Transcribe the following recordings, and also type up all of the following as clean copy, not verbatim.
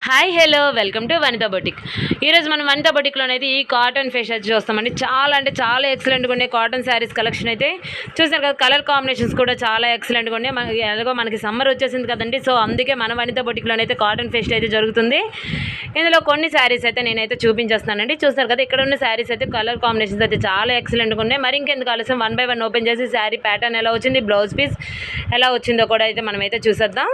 Hi hello welcome to Vanitha boutique. ఈరోజు మనం వనితా బొటిక్లోనే అయితే ఈ కాటన్ ఫేషియల్ చూస్తామండి. చాలా అంటే చాలా ఎక్సలెంట్గా ఉండే కాటన్ శారీస్ కలెక్షన్ అయితే చూసారు కదా. కలర్ కాంబినేషన్స్ కూడా చాలా ఎక్సలెంట్గా ఉన్నాయి. మనకి ఎలాగో మనకి సమ్మర్ వచ్చేసింది కదండి, సో అందుకే మన వనితా బొటిక్లోనే అయితే కాటన్ ఫేషియల్ అయితే జరుగుతుంది. ఇందులో కొన్ని శారీస్ అయితే నేనైతే చూపించేస్తానండి. చూస్తారు కదా, ఇక్కడ ఉన్న శారీస్ అయితే కలర్ కాంబినేషన్స్ అయితే చాలా ఎక్సలెంట్గా ఉన్నాయి. మరి ఇంకెందుకు ఆలస్యం, 1 by 1 ఓపెన్ చేసి శారీ ప్యాటర్న్ ఎలా వచ్చింది, బ్లౌజ్ పీస్ ఎలా వచ్చిందో కూడా అయితే మనమైతే చూసేద్దాం.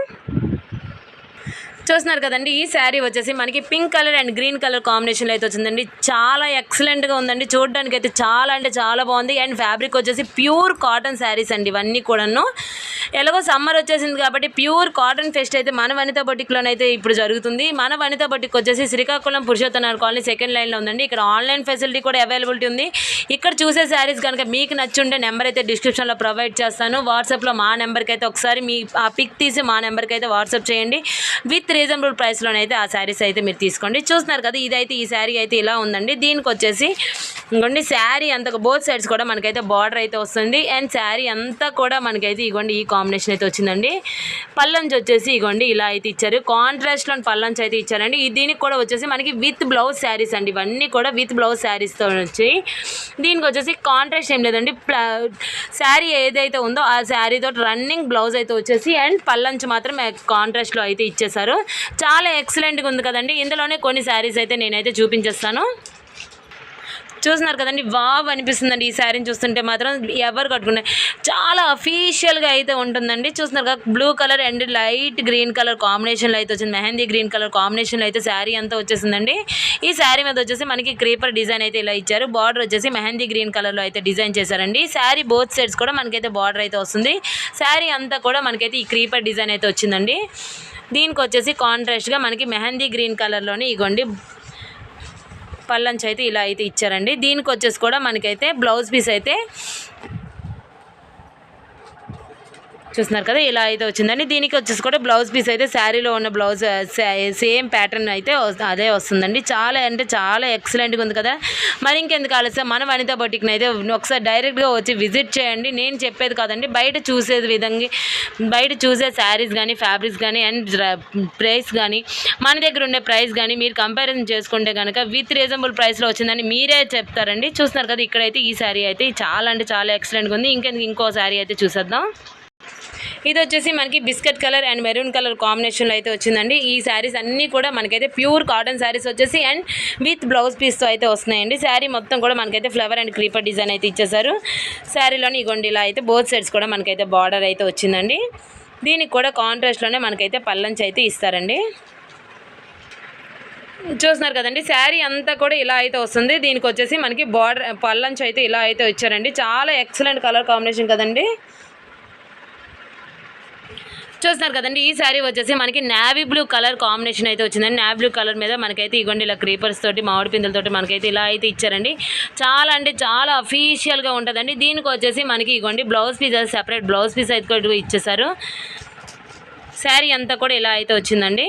చూస్తున్నారు కదండి, ఈ శారీ వచ్చేసి మనకి pink colour and green colour కాంబినేషన్లో అయితే వచ్చిందండి. చాలా ఎక్సలెంట్గా ఉందండి, చూడడానికి అయితే చాలా అంటే చాలా బాగుంది. అండ్ ఫ్యాబ్రిక్ వచ్చేసి ప్యూర్ కాటన్ శారీస్ అండి ఇవన్నీ కూడాను. ఎలాగో సమ్మర్ వచ్చేసింది కాబట్టి ప్యూర్ కాటన్ ఫెస్ట్ అయితే మన వనితా బొటిక్లోనైతే ఇప్పుడు జరుగుతుంది. మన వనితా బొటిక్ వచ్చేసి శ్రీకాకుళం పురుషోత్తనార్ కాలనీ సెకండ్ లైన్లో ఉందండి. ఇక్కడ ఆన్లైన్ ఫెసిలిటీ కూడా అవైలబిలిటీ ఉంది. ఇక్కడ చూసే శారీస్ కనుక మీకు నచ్చుండే నెంబర్ అయితే డిస్క్రిప్షన్లో ప్రొవైడ్ చేస్తాను. వాట్సాప్లో మా నెంబర్కి అయితే ఒకసారి మీ ఆ పిక్ తీసి మా నెంబర్కి అయితే వాట్సాప్ చేయండి. విత్ రీజనబుల్ ప్రైస్లోనైతే ఆ శారీస్ అయితే మీరు తీసుకోండి. చూస్తున్నారు కదా, ఇదైతే ఈ శారీ అయితే ఇలా ఉందండి. దీనికి వచ్చేసి ఇంకోండి శారీ అంతా బోత్ సైడ్స్ కూడా మనకైతే బార్డర్ అయితే వస్తుంది. అండ్ శారీ అంతా కూడా మనకైతే ఇగోండి ఈ కాంబినేషన్ అయితే వచ్చిందండి. పల్లంచ్ వచ్చేసి ఇగోండి ఇలా అయితే ఇచ్చారు. కాంట్రాస్ట్లో పల్లంచ్ అయితే ఇచ్చారండి. దీనికి కూడా వచ్చేసి మనకి విత్ బ్లౌజ్ శారీస్ అండి. ఇవన్నీ కూడా విత్ బ్లౌజ్ శారీస్తో వచ్చాయి. దీనికి వచ్చేసి కాంట్రాస్ట్ ఏం లేదండి, శారీ ఏదైతే ఉందో ఆ శారీతో రన్నింగ్ బ్లౌజ్ అయితే వచ్చేసి అండ్ పల్లంచ్ మాత్రం కాంట్రాస్ట్లో అయితే ఇచ్చేసారు. చాలా ఎక్సలెంట్గా ఉంది కదండి. ఇందులోనే కొన్ని శారీస్ అయితే నేనైతే చూపించేస్తాను. చూస్తున్నారు కదండి, వావ్ అనిపిస్తుందండి ఈ శారీని చూస్తుంటే మాత్రం. ఎవరు కట్టుకున్నారు, చాలా అఫీషియల్గా అయితే ఉంటుందండి. చూస్తున్నారు కదా, blue colour and light green colour కాంబినేషన్లో అయితే వచ్చింది. మెహందీ గ్రీన్ కలర్ కాంబినేషన్లో అయితే శారీ అంతా వచ్చేసిందండి. ఈ శారీ మీద వచ్చేసి మనకి క్రీపర్ డిజైన్ అయితే ఇలా ఇచ్చారు. బార్డర్ వచ్చేసి మెహందీ గ్రీన్ కలర్లో అయితే డిజైన్ చేశారండి. శారీ బోత్ సైడ్స్ కూడా మనకైతే బార్డర్ అయితే వస్తుంది. శారీ అంతా కూడా మనకైతే ఈ క్రీపర్ డిజైన్ అయితే వచ్చిందండి. దీనికి వచ్చేసి కాంట్రాస్ట్గా మనకి మెహందీ గ్రీన్ కలర్లోని ఇగోండి పల్లంచ్ అయితే ఇలా అయితే ఇచ్చారండి. దీనికి వచ్చేసి కూడా మనకైతే బ్లౌజ్ పీస్ అయితే చూస్తున్నారు కదా ఇలా అయితే వచ్చిందండి. దీనికి వచ్చేసి కూడా బ్లౌజ్ పీస్ అయితే శారీలో ఉన్న బ్లౌజ్ సేమ్ ప్యాటర్న్ అయితే అదే వస్తుందండి. చాలా అంటే చాలా ఎక్సలెంట్గా ఉంది కదా. మరి ఇంకెందుకు ఆలస్యం, మన వనితా బొటిక్ని అయితే ఒకసారి డైరెక్ట్గా వచ్చి విజిట్ చేయండి. నేను చెప్పేది కాదండి, బయట చూసేది విధంగా బయట చూసే శారీస్ కానీ ఫ్యాబ్రిక్స్ కానీ అండ్ ప్రైస్ కానీ మన దగ్గర ఉండే ప్రైస్ కానీ మీరు కంపారిజన్ చేసుకుంటే కనుక విత్ రీజనబుల్ ప్రైస్లో వచ్చిందని మీరే చెప్తారండి. చూస్తున్నారు కదా, ఇక్కడైతే ఈ శారీ అయితే చాలా అంటే చాలా ఎక్సలెంట్గా ఉంది. ఇంకో శారీ అయితే చూసేద్దాం. ఇది వచ్చేసి మనకి biscuit colour and maroon colour కాంబినేషన్లో అయితే వచ్చిందండి. ఈ శారీస్ అన్నీ కూడా మనకైతే ప్యూర్ కాటన్ శారీస్ వచ్చేసి అండ్ విత్ బ్లౌజ్ పీస్తో అయితే వస్తున్నాయండి. శారీ మొత్తం కూడా మనకైతే ఫ్లవర్ అండ్ క్రీపర్ డిజైన్ అయితే ఇచ్చేసారు. శారీలోని ఇగోండి ఇలా అయితే బోత్ సైడ్స్ కూడా మనకైతే బార్డర్ అయితే వచ్చిందండి. దీనికి కూడా కాంట్రాస్ట్లోనే మనకైతే పల్లంచ్ అయితే ఇస్తారండి. చూస్తున్నారు కదండి, శారీ అంతా కూడా ఇలా అయితే వస్తుంది. దీనికి వచ్చేసి మనకి బార్డర్ పల్లంచ్ అయితే ఇలా అయితే ఇచ్చారండి. చాలా ఎక్సలెంట్ కలర్ కాంబినేషన్ కదండి. చూస్తున్నారు కదండి, ఈ శారీ వచ్చేసి మనకి నావీ బ్లూ కలర్ కాంబినేషన్ అయితే వచ్చిందండి. నావీ బ్లూ కలర్ మీద మనకైతే ఇగోండి ఇలా క్రీపర్స్ తోటి మామిడి పిందులతోటి మనకైతే ఇలా అయితే ఇచ్చారండి. చాలా అంటే చాలా అఫీషియల్గా ఉంటుందండి. దీనికి వచ్చేసి మనకి ఇగోండి blouse piece separate blouse piece అయితే కూడా ఇచ్చేసారు. శారీ అంతా కూడా ఇలా అయితే వచ్చిందండి.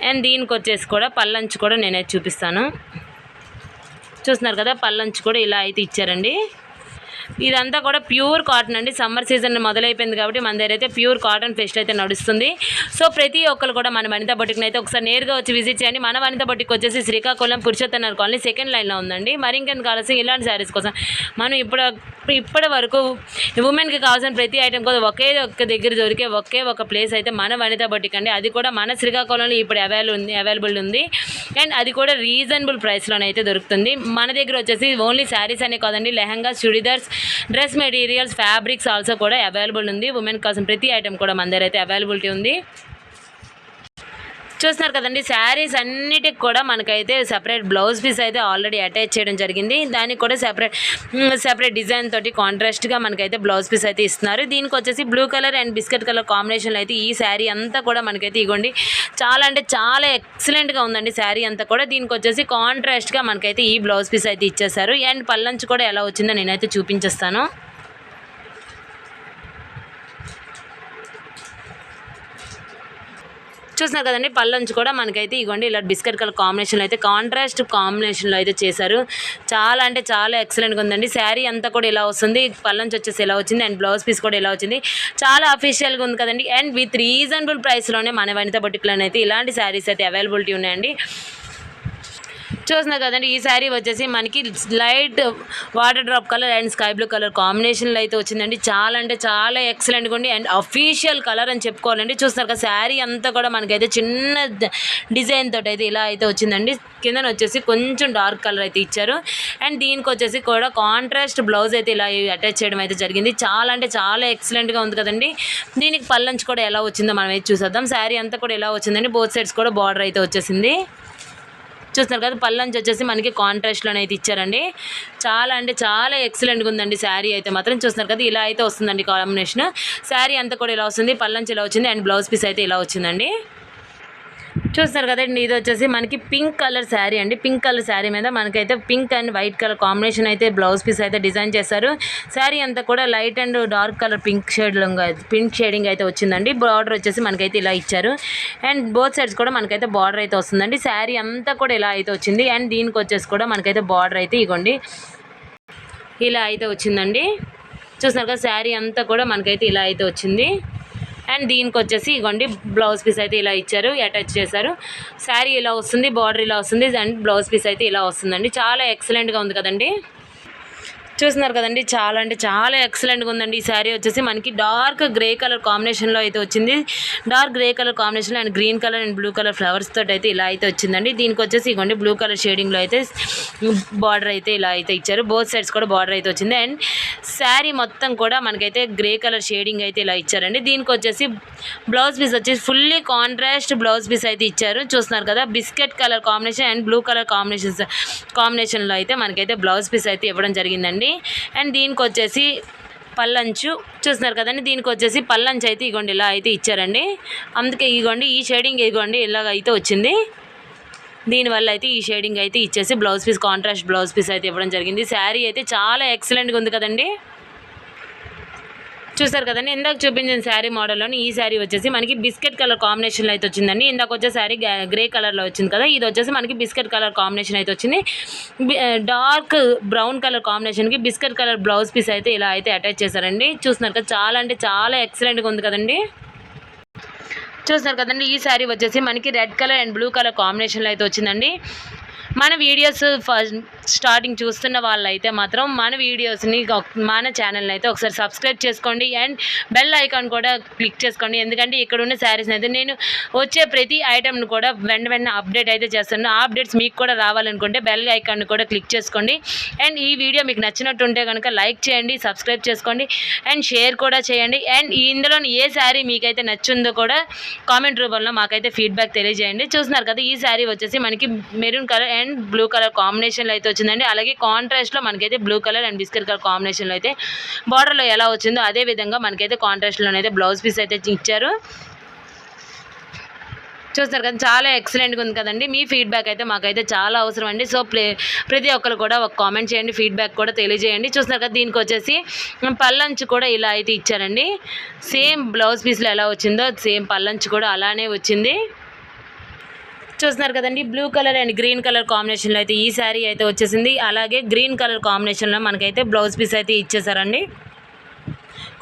అండ్ దీనికి వచ్చేసి కూడా పల్లంచ్ కూడా నేనైతే చూపిస్తాను. చూస్తున్నారు కదా, పల్లంచ్ కూడా ఇలా అయితే ఇచ్చారండి. ఇదంతా కూడా ప్యూర్ కాటన్ అండి. సమ్మర్ సీజన్ మొదలైపోయింది కాబట్టి మన దగ్గర అయితే ప్యూర్ కాటన్ ఫెస్ట్ అయితే నడుస్తుంది. సో ప్రతి ఒక్కరు కూడా మన వనితా బొటిక్ని అయితే ఒకసారి నేరుగా వచ్చి విజిట్ చేయండి. మన వనితా బొటిక్ వచ్చేసి శ్రీకాకుళం పురుషోత్తనార్ కాలనీ సెకండ్ లైన్లో ఉందండి. మరి ఇంకెందుకు కావాల్సిన ఇలాంటి శారీస్ కోసం మనం ఇప్పటి వరకు ఉమెన్కి కావాల్సిన ప్రతి ఐటమ్ కూడా ఒకే ఒక్క దగ్గర దొరికే ఒకే ఒక ప్లేస్ అయితే మన వనితా బొటిక్ అండి. అది కూడా మన శ్రీకాకుళంలో ఇప్పుడు అవైలబుల్ ఉంది. అండ్ అది కూడా రీజనబుల్ ప్రైస్లోనైతే దొరుకుతుంది. మన దగ్గర వచ్చేసి ఓన్లీ శారీస్ అనే కాదండి, lehenga, churidars, dress materials, fabrics also కూడా అవైలబుల్ ఉంది. ఉమెన్ కోసం ప్రతి ఐటమ్ కూడా మన దగ్గర అయితే అవైలబిలిటీ ఉంది. చూస్తున్నారు కదండి, శారీస్ అన్నిటికి కూడా మనకైతే సెపరేట్ బ్లౌజ్ పీస్ అయితే ఆల్రెడీ అటాచ్ చేయడం జరిగింది. దానికి కూడా సెపరేట్ డిజైన్ తోటి కాంట్రాస్ట్గా మనకైతే బ్లౌజ్ పీస్ అయితే ఇస్తున్నారు. దీనికి వచ్చేసి blue colour and biscuit colour కాంబినేషన్లో అయితే ఈ శారీ అంతా కూడా మనకైతే ఇగోండి చాలా అంటే చాలా ఎక్సలెంట్గా ఉందండి శారీ అంతా కూడా. దీనికి వచ్చేసి కాంట్రాస్ట్గా మనకైతే ఈ బ్లౌజ్ పీస్ అయితే ఇచ్చేసారు. అండ్ పల్లంచ్ కూడా ఎలా వచ్చిందో నేనైతే చూపించేస్తాను. చూస్తున్నారు కదండి, పళ్ళంచు కూడా మనకైతే ఇగోండి ఇలా బిస్కెట్ కలర్ కాంబినేషన్లో అయితే కాంట్రాస్ట్ కాంబినేషన్లో అయితే చేశారు. చాలా అంటే చాలా ఎక్సలెంట్గా ఉందండి. శారీ అంతా కూడా ఇలా వస్తుంది, పళ్ళంచు వచ్చేసి ఇలా వచ్చింది అండ్ బ్లౌజ్ పీస్ కూడా ఇలా వచ్చింది. చాలా అఫీషియల్గా ఉంది కదండి. అండ్ విత్ రీజనబుల్ ప్రైస్లోనే మన వనిత బొటిక్లోనే అయితే ఇలాంటి శారీస్ అయితే అవైలబిలిటీ ఉన్నాయండి. చూస్తున్నారు కదండి, ఈ శారీ వచ్చేసి మనకి light water drop colour and sky blue colour కాంబినేషన్లో అయితే వచ్చిందండి. చాలా అంటే చాలా ఎక్సలెంట్గా ఉంది అండ్ అఫీషియల్ కలర్ అని చెప్పుకోవాలండి. చూస్తున్నారు కదా, శారీ అంతా కూడా మనకైతే చిన్న డిజైన్ తోటి అయితే ఇలా అయితే వచ్చిందండి. కింద వచ్చేసి కొంచెం డార్క్ కలర్ అయితే ఇచ్చారు అండ్ దీనికి వచ్చేసి కూడా కాంట్రాస్ట్ బ్లౌజ్ అయితే ఇలా అటాచ్ చేయడం అయితే జరిగింది. చాలా అంటే చాలా ఎక్సలెంట్గా ఉంది కదండి. దీనికి పళ్ళంచు కూడా ఎలా వచ్చిందో మనం అయితే చూసేద్దాం. శారీ అంతా కూడా ఎలా వచ్చిందండి, బోత్ సైడ్స్ కూడా బార్డర్ అయితే వచ్చేసింది. చూస్తున్నారు కదా, పళ్ళంచు వచ్చేసి మనకి కాంట్రాస్ట్లోనే అయితే ఇచ్చారండి. చాలా అంటే చాలా ఎక్సలెంట్గా ఉందండి శారీ అయితే మాత్రం. చూస్తున్నారు కదా, ఇలా అయితే వస్తుందండి కాంబినేషన్. శారీ అంతా కూడా ఇలా వస్తుంది, పళ్ళంచు ఇలా వచ్చింది అండ్ బ్లౌజ్ పీస్ అయితే ఇలా వచ్చిందండి. చూస్తున్నారు కదండి, ఇది వచ్చేసి మనకి పింక్ కలర్ శారీ అండి. పింక్ కలర్ శారీ మీద మనకైతే pink and white colour combination అయితే బ్లౌజ్ పీస్ అయితే డిజైన్ చేశారు. శారీ అంతా కూడా light and dark colour pink shading అయితే వచ్చిందండి. బార్డర్ వచ్చేసి మనకైతే ఇలా ఇచ్చారు అండ్ బోత్ సైడ్స్ కూడా మనకైతే బార్డర్ అయితే వస్తుందండి. శారీ అంతా కూడా ఇలా అయితే వచ్చింది అండ్ దీనికి వచ్చేసి కూడా మనకైతే బార్డర్ అయితే ఇగోండి ఇలా అయితే వచ్చిందండి. చూస్తున్నారు కదా, శారీ అంతా కూడా మనకైతే ఇలా అయితే వచ్చింది అండ్ దీనికి వచ్చేసి ఇగోండి బ్లౌజ్ పీస్ అయితే ఇలా ఇచ్చారు, అటాచ్ చేశారు. శారీ ఇలా వస్తుంది, బార్డర్ ఇలా వస్తుంది అండ్ బ్లౌజ్ పీస్ అయితే ఇలా వస్తుందండి. చాలా ఎక్సలెంట్గా ఉంది కదండి. చూస్తున్నారు కదండి, చాలా అంటే చాలా ఎక్సలెంట్గా ఉందండి. ఈ శారీ వచ్చేసి మనకి డార్క్ గ్రే కలర్ కాంబినేషన్లో అయితే వచ్చింది. డార్క్ గ్రే కలర్ కాంబినేషన్లో and green colour and blue colour flowers తోటి అయితే ఇలా అయితే వచ్చిందండి. దీనికి వచ్చేసి ఇగోండి బ్లూ కలర్ షేడింగ్లో అయితే బార్డర్ అయితే ఇలా అయితే ఇచ్చారు. బోత్ సైడ్స్ కూడా బార్డర్ అయితే వచ్చింది అండ్ శారీ మొత్తం కూడా మనకైతే గ్రే కలర్ షేడింగ్ అయితే ఇలా ఇచ్చారండి. దీనికి వచ్చేసి బ్లౌజ్ పీస్ వచ్చేసి ఫుల్లీ కాంట్రాస్ట్ బ్లౌజ్ పీస్ అయితే ఇచ్చారు. చూస్తున్నారు కదా, biscuit colour combination and blue colour కాంబినేషన్లో అయితే మనకైతే బ్లౌజ్ పీస్ అయితే ఇవ్వడం జరిగిందండి. అండ్ దీనికి వచ్చేసి పళ్ళంచు చూస్తున్నారు కదండి, దీనికి వచ్చేసి పళ్ళంచు అయితే ఇగోండి ఇలా అయితే ఇచ్చారండి. అందుకే ఇగోండి ఈ షేడింగ్ ఇగోండి ఇలాగ అయితే వచ్చింది. దీనివల్ల అయితే ఈ షేడింగ్ అయితే ఇచ్చేసి blouse piece contrast blouse piece అయితే ఇవ్వడం జరిగింది. శారీ అయితే చాలా ఎక్సలెంట్గా ఉంది కదండి. చూస్తారు కదండి, ఇందాక చూపించిన శారీ మోడల్లోని ఈ శారీ వచ్చేసి మనకి బిస్కెట్ కలర్ కాంబినేషన్లో అయితే వచ్చిందండి. ఇందాక వచ్చే శారీ గ్రే కలర్లో వచ్చింది కదా, ఇది వచ్చేసి మనకి బిస్కెట్ కలర్ కాంబినేషన్ అయితే వచ్చింది. డార్క్ బ్రౌన్ కలర్ కాంబినేషన్కి బిస్కెట్ కలర్ బ్లౌజ్ పీస్ అయితే ఇలా అయితే అటాచ్ చేశారండి. చూస్తున్నారు కదా, చాలా అంటే చాలా ఎక్సలెంట్గా ఉంది కదండి. చూస్తున్నారు కదండి, ఈ శారీ వచ్చేసి మనకి red colour and blue colour కాంబినేషన్లో అయితే వచ్చిందండి. మన వీడియోస్ స్టార్టింగ్ చూస్తున్న వాళ్ళైతే మాత్రం మన వీడియోస్ని మన ఛానల్ని అయితే ఒకసారి సబ్స్క్రైబ్ చేసుకోండి అండ్ బెల్ ఐకాన్ కూడా క్లిక్ చేసుకోండి. ఎందుకంటే ఇక్కడ ఉన్న శారీస్ని అయితే నేను వచ్చే ప్రతి ఐటెంను కూడా వెంటనే అప్డేట్ అయితే చేస్తాను. ఆ అప్డేట్స్ మీకు కూడా రావాలనుకుంటే బెల్ ఐకాన్ కూడా క్లిక్ చేసుకోండి. అండ్ ఈ వీడియో మీకు నచ్చినట్టుంటే కనుక లైక్ చేయండి, సబ్స్క్రైబ్ చేసుకోండి అండ్ షేర్ కూడా చేయండి. అండ్ ఇందులో ఏ శారీ మీకైతే నచ్చిందో కూడా కామెంట్ రూపంలో మాకైతే ఫీడ్బ్యాక్ తెలియజేయండి. చూస్తున్నారు కదా, ఈ శారీ వచ్చేసి మనకి maroon colour and blue colour కాంబినేషన్లో అయితే వచ్చిందండి. అలాగే కాంట్రాస్ట్లో మనకైతే blue colour and biscuit colour కాంబినేషన్లో అయితే బార్డర్లో ఎలా వచ్చిందో అదే విధంగా మనకైతే కాంట్రాస్ట్లోనైతే బ్లౌజ్ పీస్ అయితే ఇచ్చారు. చూస్తారు కదా, చాలా ఎక్సలెంట్గా ఉంది కదండి. మీ ఫీడ్బ్యాక్ అయితే మాకైతే చాలా అవసరం అండి. సో ప్రతి ఒక్కరు కూడా ఒక కామెంట్ చేయండి, ఫీడ్బ్యాక్ కూడా తెలియజేయండి. చూస్తారు కదా, దీనికి వచ్చేసి పళ్ళంచు కూడా ఇలా అయితే ఇచ్చారండి. సేమ్ బ్లౌజ్ పీస్లో ఎలా వచ్చిందో సేమ్ పళ్ళంచు కూడా అలానే వచ్చింది. చూస్తున్నారు కదండి, blue colour and green colour కాంబినేషన్లో అయితే ఈ శారీ అయితే వచ్చేసింది. అలాగే గ్రీన్ కలర్ కాంబినేషన్లో మనకైతే బ్లౌజ్ పీస్ అయితే ఇచ్చేసారండి.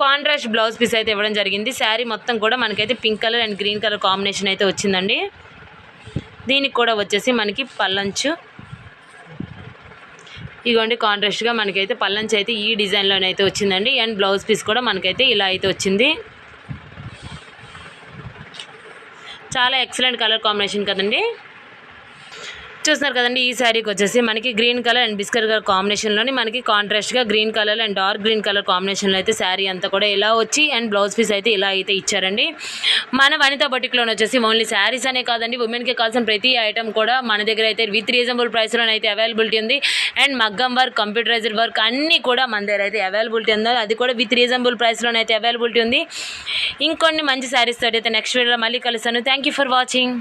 కాంట్రాస్ట్ బ్లౌజ్ పీస్ అయితే ఇవ్వడం జరిగింది. శారీ మొత్తం కూడా మనకైతే pink colour and green colour combination అయితే వచ్చిందండి. దీనికి కూడా వచ్చేసి మనకి పళ్ళంచు ఇగోండి కాంట్రాస్ట్గా మనకైతే పళ్ళంచు అయితే ఈ డిజైన్లోనైతే వచ్చిందండి. అండ్ బ్లౌజ్ పీస్ కూడా మనకైతే ఇలా అయితే వచ్చింది. చాలా ఎక్సలెంట్ కలర్ కాంబినేషన్ కదండి. చూస్తున్నారు కదండి, ఈ శారీకి వచ్చేసి మనకి green colour and biscuit colour కాంబినేషన్లోని మనకి కాంట్రాస్ట్గా green colour and dark green colour కాంబినేషన్లో అయితే శారీ అంతా కూడా ఇలా వచ్చి అండ్ బ్లౌజ్ పీస్ అయితే ఇలా అయితే ఇచ్చారండి. మన వనిత బొటిక్లోనే వచ్చేసి ఓన్లీ శారీస్ అనే కాదండి, ఉమెన్కి కావాల్సిన ప్రతి ఐటమ్ కూడా మన దగ్గర అయితే విత్ రీజనబుల్ ప్రైస్లోనైతే అవైలబిలిటీ ఉంది. అండ్ మగ్గం వర్క్, కంప్యూటరైజ్డ్ వర్క్ అన్నీ కూడా మన దగ్గర అయితే అవైలబిలిటీ ఉంది. అది కూడా విత్ రీజనబుల్ ప్రైస్లోనైతే అవైలబిలిటీ ఉంది. ఇంకొన్ని మంచి శారీస్ తోటి అయితే నెక్స్ట్ వీడియోలో మళ్ళీ కలుస్తాను. Thank you for watching.